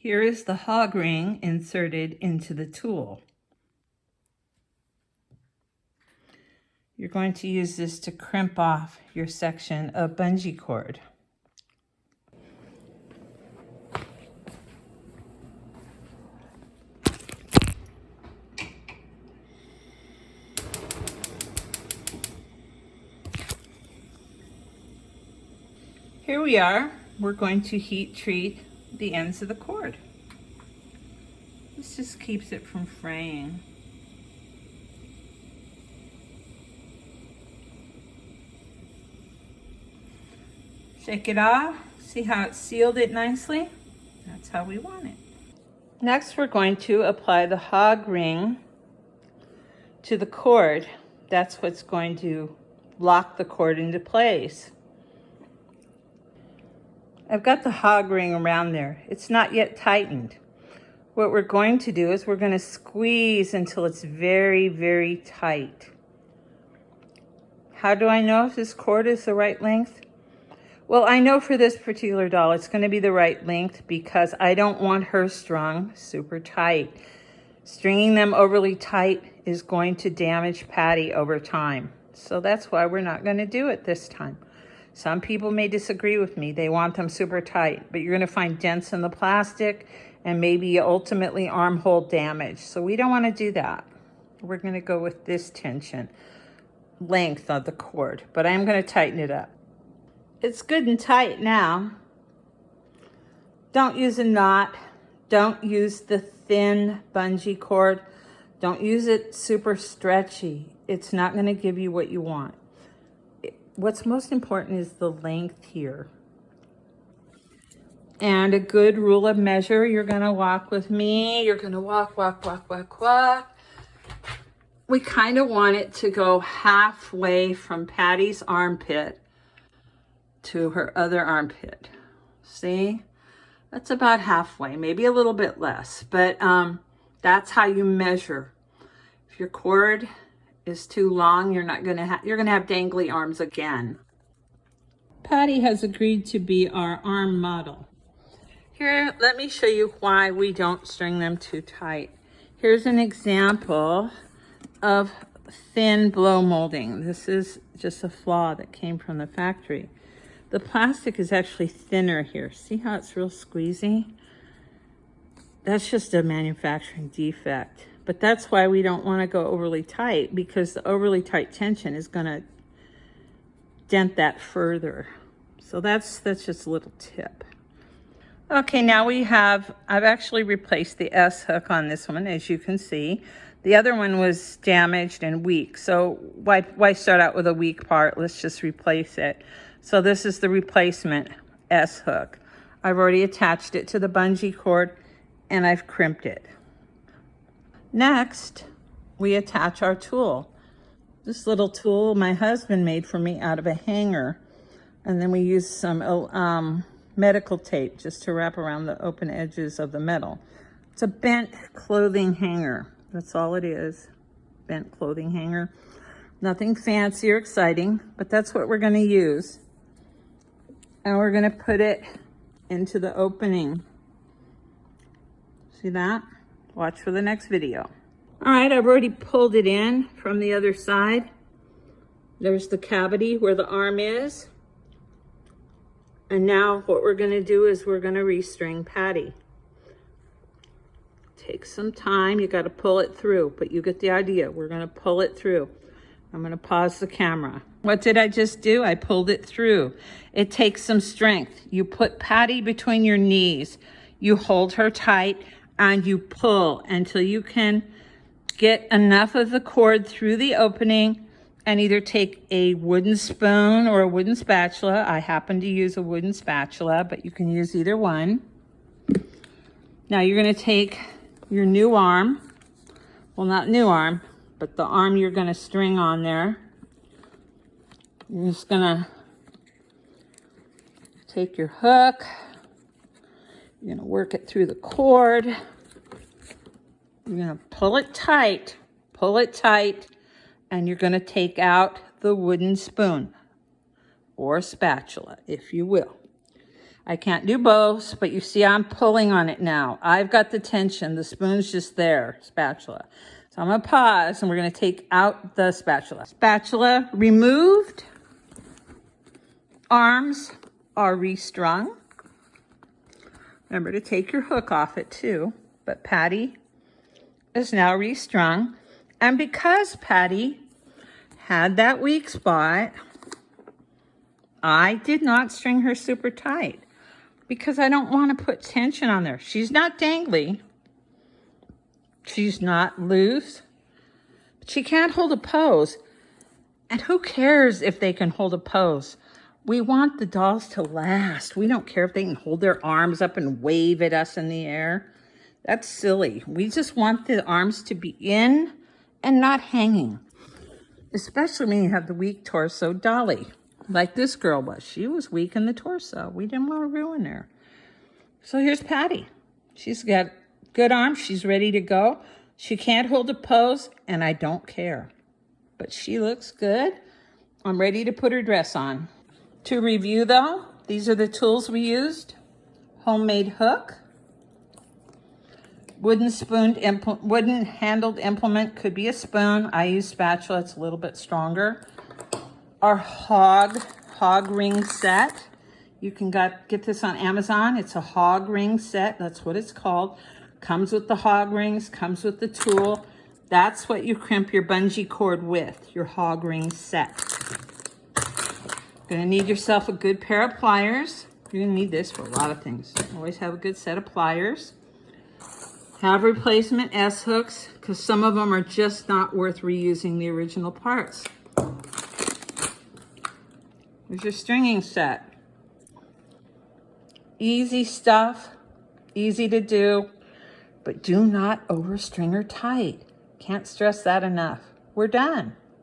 Here is the hog ring inserted into the tool. You're going to use this to crimp off your section of bungee cord. Here we are. We're going to heat treat the ends of the cord. This just keeps it from fraying. Shake it off. See how it sealed it nicely? That's how we want it. Next, we're going to apply the hog ring to the cord. That's what's going to lock the cord into place. I've got the hog ring around there. It's not yet tightened. What we're going to do is we're going to squeeze until it's very, very tight. How do I know if this cord is the right length? Well, I know for this particular doll it's going to be the right length because I don't want her strung super tight. Stringing them overly tight is going to damage Patti over time. So that's why we're not going to do it this time. Some people may disagree with me. They want them super tight, but you're going to find dents in the plastic and maybe ultimately armhole damage. So we don't want to do that. We're going to go with this tension length of the cord, but I'm going to tighten it up. It's good and tight now. Don't use a knot. Don't use the thin bungee cord. Don't use it super stretchy. It's not going to give you what you want. What's most important is the length here. And a good rule of measure, you're going to walk with me. You're going to walk, walk, walk, walk, walk. We kind of want it to go halfway from Patti's armpit to her other armpit. See? That's about halfway, maybe a little bit less, but that's how you measure. If your cord is too long, you're going to have dangly arms again. Patti has agreed to be our arm model. Here, let me show you why we don't string them too tight. Here's an example of thin blow molding. This is just a flaw that came from the factory. The plastic is actually thinner here. See how it's real squeezy? That's just a manufacturing defect. But that's why we don't want to go overly tight, because the overly tight tension is going to dent that further. So that's just a little tip. Okay, now I've actually replaced the S hook on this one, as you can see. The other one was damaged and weak. So why start out with a weak part? Let's just replace it. So this is the replacement S hook. I've already attached it to the bungee cord and I've crimped it. Next, we attach our tool. This little tool my husband made for me out of a hanger. And then we use some medical tape just to wrap around the open edges of the metal. It's a bent clothing hanger. That's all it is, bent clothing hanger. Nothing fancy or exciting, but that's what we're going to use. And we're going to put it into the opening. See that? Watch for the next video. All right, I've already pulled it in from the other side. There's the cavity where the arm is. And now what we're going to do is we're going to restring Patti. Take some time. You got to pull it through, but you get the idea. We're going to pull it through. I'm going to pause the camera. What did I just do? I pulled it through. It takes some strength. You put Patti between your knees. You hold her tight and you pull until you can get enough of the cord through the opening and either take a wooden spoon or a wooden spatula. I happen to use a wooden spatula, but you can use either one. Now you're going to take your new arm. Well, not new arm, but the arm you're going to string on there. You're just going to take your hook. You're going to work it through the cord. You're going to pull it tight, and you're going to take out the wooden spoon or spatula, if you will. I can't do both, but you see I'm pulling on it now. I've got the tension. The spoon's just there, spatula. So I'm gonna pause and we're gonna take out the spatula. Spatula removed. Arms are restrung. Remember to take your hook off it too. But Patti is now restrung. And because Patti had that weak spot, I did not string her super tight because I don't want to put tension on there. She's not dangly. She's not loose. But she can't hold a pose. And who cares if they can hold a pose? We want the dolls to last. We don't care if they can hold their arms up and wave at us in the air. That's silly. We just want the arms to be in and not hanging. Especially when you have the weak torso dolly, like this girl was. She was weak in the torso. We didn't want to ruin her. So here's Patti. She's got good arms. She's ready to go. She can't hold a pose, and I don't care. But she looks good. I'm ready to put her dress on. To review though, these are the tools we used. Homemade hook. Wooden handled implement, could be a spoon. I use spatula, it's a little bit stronger. Our hog ring set. You can get this on Amazon. It's a hog ring set, that's what it's called. Comes with the hog rings, comes with the tool. That's what you crimp your bungee cord with, your hog ring set. You're gonna need yourself a good pair of pliers. You're gonna need this for a lot of things. Always have a good set of pliers. Have replacement S-hooks, because some of them are just not worth reusing the original parts. Here's your stringing set. Easy stuff, easy to do, but do not overstring her tight. Can't stress that enough. We're done.